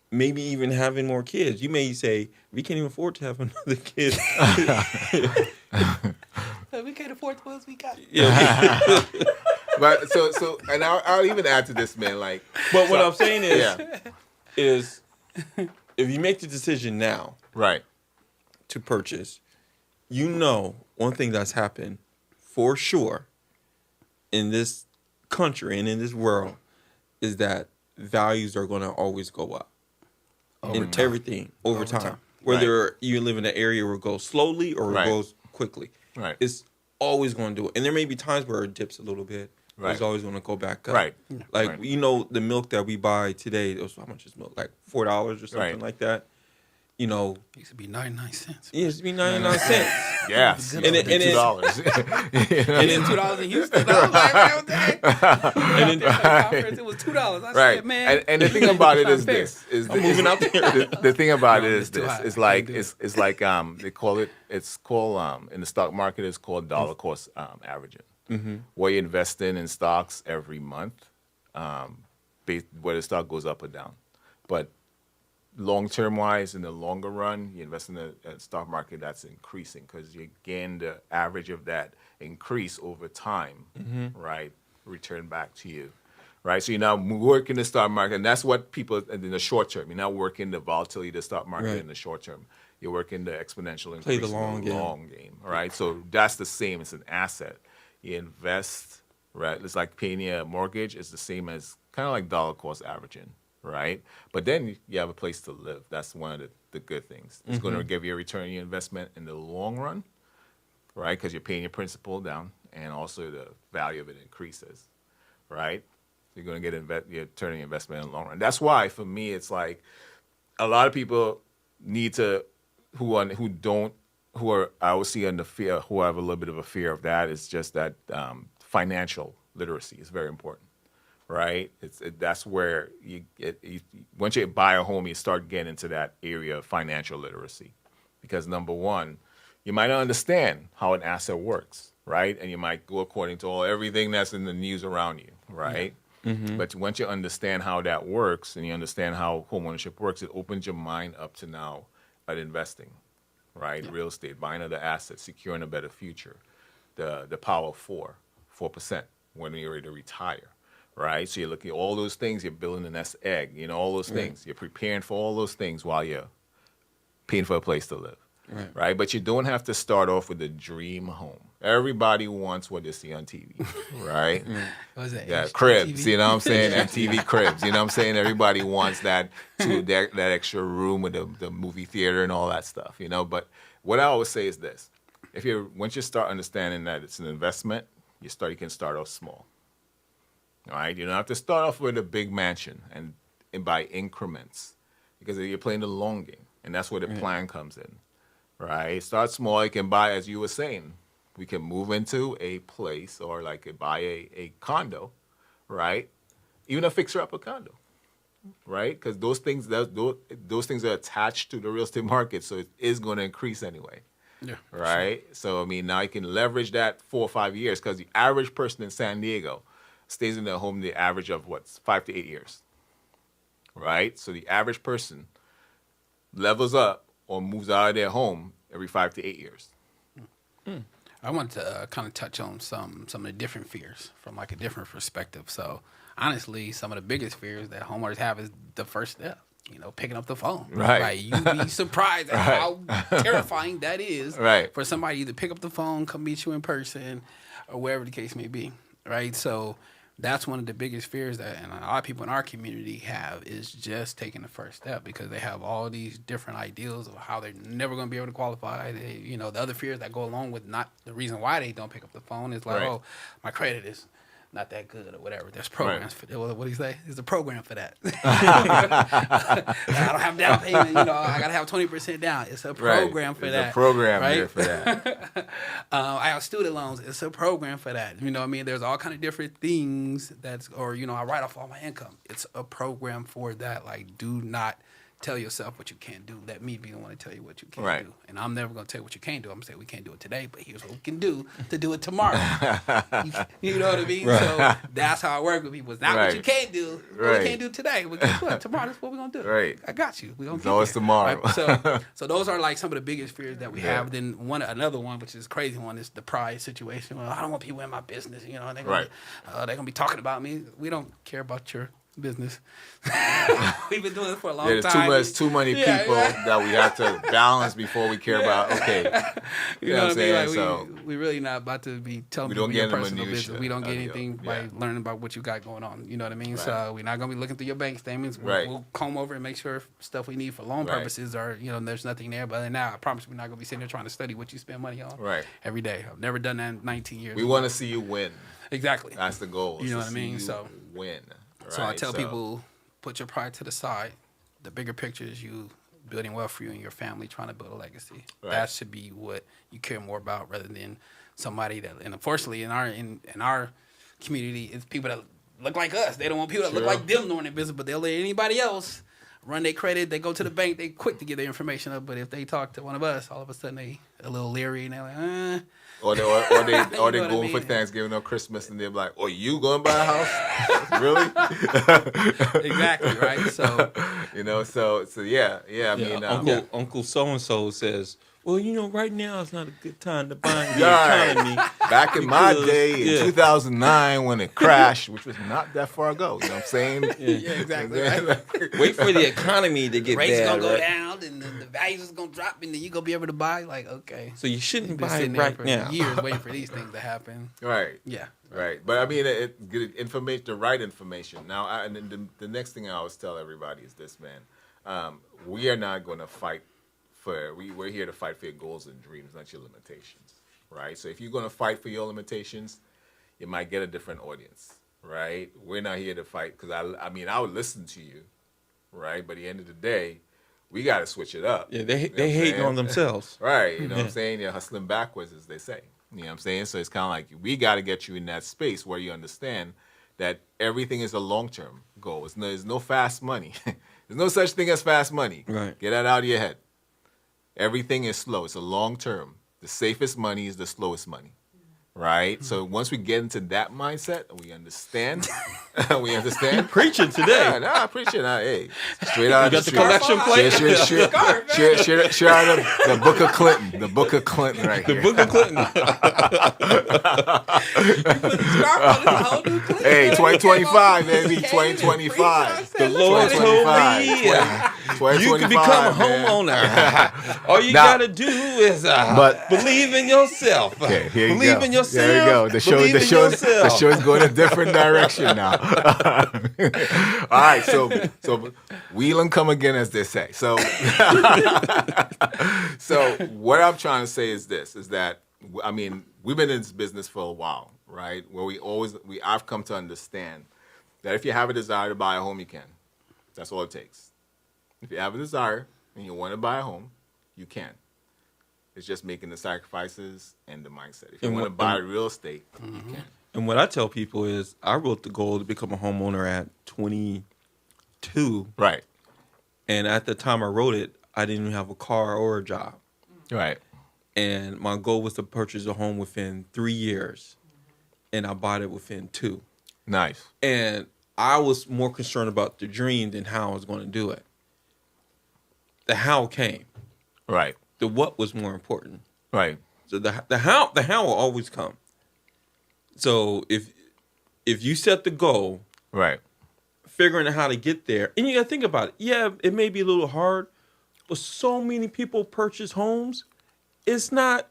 maybe even having more kids. You may say, we can't even afford to have another kid. We can't afford the ones we got. Yeah. But so, and I'll even add to this, man. Like, But what I'm saying is, yeah. is if you make the decision now Right. to purchase, you know one thing that's happened for sure in this country and in this world is that values are going to always go up. Over in time. everything over time. Right. Whether you live in an area where it goes slowly or Right. it goes quickly. Right. It's always going to do it. And there may be times where it dips a little bit. But Right. it's always going to go back up. Right. Like, Right. you know, the milk that we buy today, how much is milk? Like $4 or something Right. like that. You know, It used to be 99 cents. it used to be 99 cents. Yes. And it- and it- $2. And then $2 in Houston. I was like, man, And then, conference, it was $2. I Right. said, man. And the thing about it is Not fair. this. I'm moving out there. The thing about No, it it's is too this. high. It's I like can't do it's like they call it. It's called in the stock market. It's called dollar cost averaging. Where you invest in stocks every month, where the stock goes up or down. But long term wise, in the longer run, you invest in the stock market that's increasing because you gain the average of that increase over time, right? Return back to you. Right, so you now work in the stock market, and that's what people in the short term. You're not working the volatility of the stock market Right. in the short term. You're working the exponential increase Play the in the long long game. Right, so that's the same. It's an asset. You invest, right? It's like paying a mortgage. It's the same as kind of like dollar cost averaging, right? But then you have a place to live. That's one of the good things. It's going to give you a return on your investment in the long run, right? Because you're paying your principal down, and also the value of it increases, right? You're going to get you're turning investment in the long run. That's why, for me, it's like a lot of people need to, I would see in the fear, who have a little bit of a fear of that, is just that financial literacy is very important, right? That's where once you buy a home, you start getting into that area of financial literacy. Because number one, you might not understand how an asset works, right? And you might go according to everything that's in the news around you, right? But once you understand how that works and you understand how homeownership works, it opens your mind up to now at investing, right? Real estate, buying other assets, securing a better future. The power of 4% when you're ready to retire, right? So you're looking at all those things, you're building a nest egg, all those things. You're preparing for all those things while you're paying for a place to live. Right, but you don't have to start off with a dream home. Everybody wants what they see on TV, right? What was that? Yeah, HGTV? cribs, you know what I'm saying? MTV cribs, you know what I'm saying? Everybody wants that extra room with the movie theater and all that stuff, But what I always say is this: once you start understanding that it's an investment, you can start off small. All right, you don't have to start off with a big mansion and by increments, because you're playing the long game, and that's where the plan comes in. Right, start small. You can buy, as you were saying, we can move into a place or buy a condo, right? Even a fixer-upper condo, right? Because those things are attached to the real estate market, so it is going to increase anyway. Yeah. Right. So now you can leverage that 4 or 5 years, because the average person in San Diego stays in their home the average of 5 to 8 years. Right. So the average person levels up or moves out of their home every 5 to 8 years. I wanted to kind of touch on some of the different fears from a different perspective. So honestly, some of the biggest fears that homeowners have is the first step, picking up the phone. Right. You'd be surprised at how terrifying that is for somebody to either pick up the phone, come meet you in person, or wherever the case may be. Right. So that's one of the biggest fears that and a lot of people in our community have is just taking the first step because they have all these different ideals of how they're never going to be able to qualify. They, you know, the other fears that go along with not the reason why they don't pick up the phone is like, oh, my credit is not that good or whatever. There's programs for what do you say? There's a program for that. I don't have down payment. You know, I gotta have 20% down. It's a program for that. There's a program right? there for that. I have student loans. It's a program for that. You know what I mean? There's all kind of different things or you know, I write off all my income. It's a program for that. Like, do not tell yourself what you can't do. Let me be the one to tell you what you can't do. And I'm never going to tell you what you can't do. I'm going to say we can't do it today, but here's what we can do to do it tomorrow. You know what I mean? So that's how I work with people. It's not what you can't do, what we can't do today. But guess what? Tomorrow, that's what we're going to do. Right. I got you. We're going to do it tomorrow. Right? So those are like some of the biggest fears that we have. Then another one, which is a crazy one, is the pride situation. Well, I don't want people in my business. You know, they're going to be talking about me. We don't care about your business. We've been doing it for a long time. There's too many people that we have to balance before we care about. Okay, you know what I'm saying? Like we really not about to be telling people your personal business. We don't get anything by learning about what you got going on. You know what I mean? So we're not gonna be looking through your bank statements. We'll comb over and make sure stuff we need for loan purposes are, you know, there's nothing there. But then now I promise we're not gonna be sitting there trying to study what you spend money on every day. I've never done that in 19 years. We want to see you win. Exactly. That's the goal. You know what I mean? So win. So I tell people, put your pride to the side. The bigger picture is you building wealth for you and your family, trying to build a legacy. That should be what you care more about rather than somebody that. And unfortunately, in our community, it's people that look like us. They don't want people that look like them knowing their business, but they'll let anybody else run their credit. They go to the bank. They quick to get their information up. But if they talk to one of us, all of a sudden they a little leery and they're like, Or they going for Thanksgiving or Christmas and they're like, "Oh, you going to buy a house? Really?" Exactly, right? So you know, so yeah. I mean, Uncle so and so says, well, you know, right now is not a good time to buy in the economy. Back in my day, in 2009, when it crashed, which was not that far ago, you know what I'm saying? Yeah, exactly. Right? Wait for the economy to get rates bad. Rates going to go down, and the values is going to drop, and then you're going to be able to buy. Like, okay. So you shouldn't buy right now. Years waiting for these things to happen. Right. Yeah. Right. But I mean, the right information. Now, and then the next thing I always tell everybody is this, man. We are not going to fight we're here to fight for your goals and dreams, not your limitations, right? So if you're going to fight for your limitations, you might get a different audience, right? We're not here to fight because I would listen to you, right? But at the end of the day, we got to switch it up. Yeah, they hating on themselves, right? You know what I'm saying? They're hustling backwards, as they say. You know what I'm saying? So it's kind of like we got to get you in that space where you understand that everything is a long-term goal. There's no fast money. There's no such thing as fast money. Right. Get that out of your head. Everything is slow. It's a long term. The safest money is the slowest money. Right? Mm-hmm. So once we get into that mindset, we understand. You're preaching today. I'm preaching. Hey, straight out of the collection plate? Straight out of the Book of Clinton. The Book of Clinton right here. The Book of Clinton. Hey, 2025, baby. 2025. The Lord told me you can become a homeowner. All you got to do is believe in yourself. Okay, here you believe go. in yourself. There you go. The show is going a different direction now. All right, so wheel and come again, as they say. So what I'm trying to say is this: is that I mean we've been in this business for a while, right? Where I've come to understand that if you have a desire to buy a home, you can. That's all it takes. If you have a desire and you want to buy a home, you can. It's just making the sacrifices and the mindset. If you want to buy real estate, you can. And what I tell people is I wrote the goal to become a homeowner at 22. Right. And at the time I wrote it, I didn't even have a car or a job. Right. And my goal was to purchase a home within 3 years. And I bought it within 2. Nice. And I was more concerned about the dream than how I was going to do it. The how came. Right. The what was more important. Right. So the how will always come. So if you set the goal, right, figuring out how to get there, and you got to think about it. Yeah, it may be a little hard, but so many people purchase homes. It's not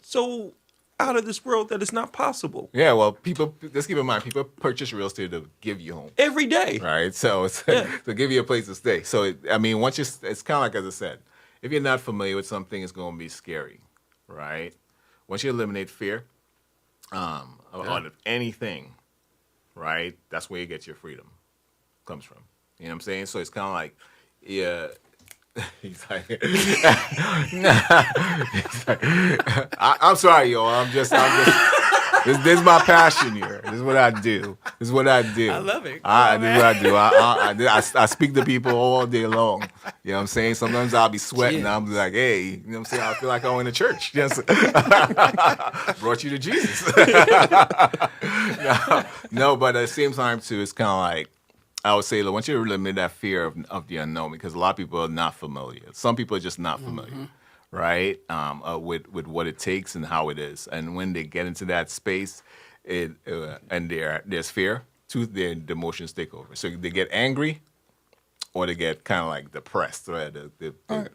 so out of this world that it's not possible. Yeah, well, people, just keep in mind, people purchase real estate to give you home. Every day. Right? So it's to give you a place to stay. So, once it's kind of like, as I said, if you're not familiar with something, it's going to be scary, right? Once you eliminate fear about anything, right, that's where you get your freedom comes from. You know what I'm saying? So it's kind of like, yeah. He's like, I'm sorry, yo. I'm just. This is my passion here. This is what I do. This is what I do. I love it. This is what I do. I speak to people all day long. You know what I'm saying? Sometimes I'll be sweating. Yeah. I'm like, hey, you know what I'm saying? I feel like I'm in a church. Yes. Brought you to Jesus. No, but at the same time, too, it's kind of like, I would say, look, once you eliminate that fear of the unknown, because a lot of people are not familiar. Some people are just not familiar, right, with what it takes and how it is. And when they get into that space, there's fear, the emotions take over. So they get angry, or they get kind of like depressed. Right?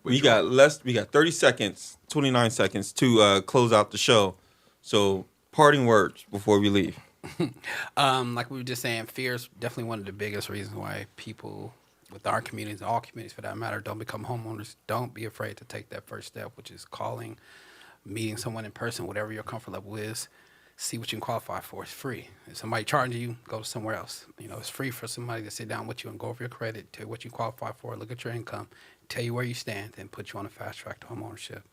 We got 30 seconds, 29 seconds to close out the show. So parting words before we leave. Like we were just saying, fear is definitely one of the biggest reasons why people with our communities, all communities for that matter, don't become homeowners. Don't be afraid to take that first step, which is calling, meeting someone in person, whatever your comfort level is. See what you can qualify for. It's free. If somebody charging you, go somewhere else. It's free for somebody to sit down with you and go over your credit, tell you what you qualify for, look at your income, tell you where you stand, and put you on a fast track to homeownership.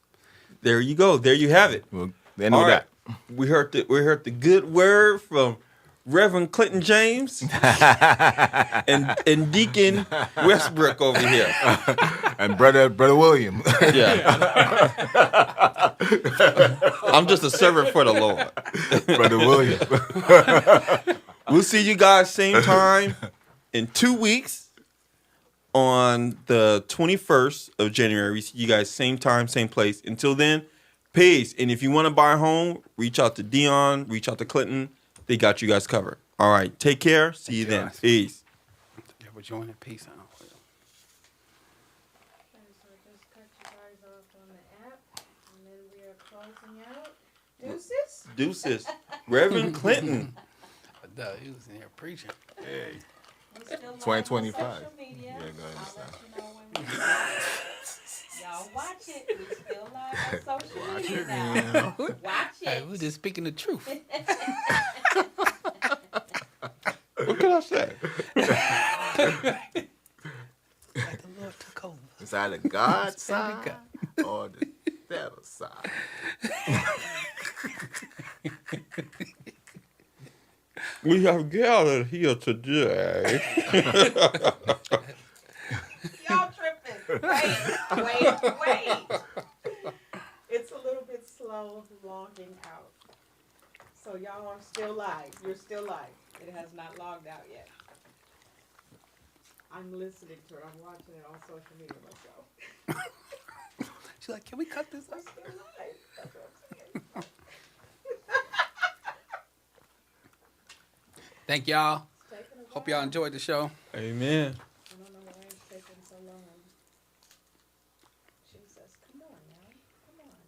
There you go. There you have it. Well, they know All that. right. We heard the good word from Reverend Clinton James and Deacon Westbrook over here. And brother William. Yeah. I'm just a servant for the Lord. Brother William. We'll see you guys same time in 2 weeks on the 21st of January. We see you guys same time, same place. Until then, peace. And if you want to buy a home, reach out to Dion, reach out to Clinton. They got you guys covered. All right. Take care. See you then. Peace. Yeah, we're joining peace out. Okay, so I just cut you guys off on the app, and then we are closing out. Deuces. Deuces. Reverend Clinton. He was in here preaching. Hey. We still live on 2025. social media. Yeah, go ahead and I'll start. let you know when we Y'all watch it. We still live on social media now. Watch Hey, it. we're just speaking the truth. What can I say? Like the Lord took over. Is that the God There we side go. or the devil side? We have gathered here today. Y'all tripping. Wait. It's a little bit slow logging out. So y'all are still live. You're still live. It has not logged out yet. I'm listening to it. I'm watching it on social media myself. She's like, can we cut this I'm out? still live. That's what I'm saying. Thank y'all. It's taking a Hope y'all while. enjoyed the show. Amen. I don't know why it's taking so long. Jesus, come on now. Come on.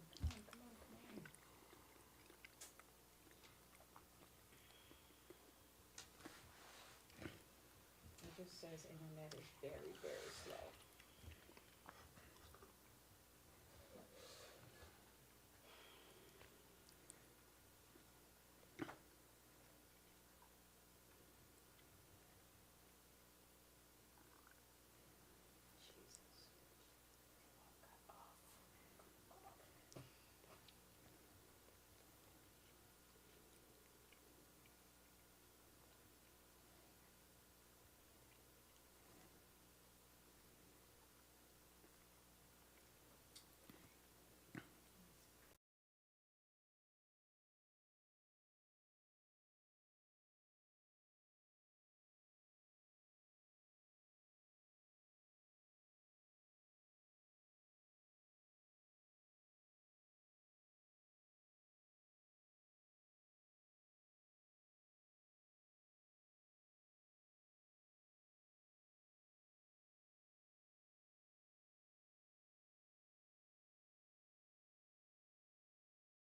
It just says internet is very, very slow.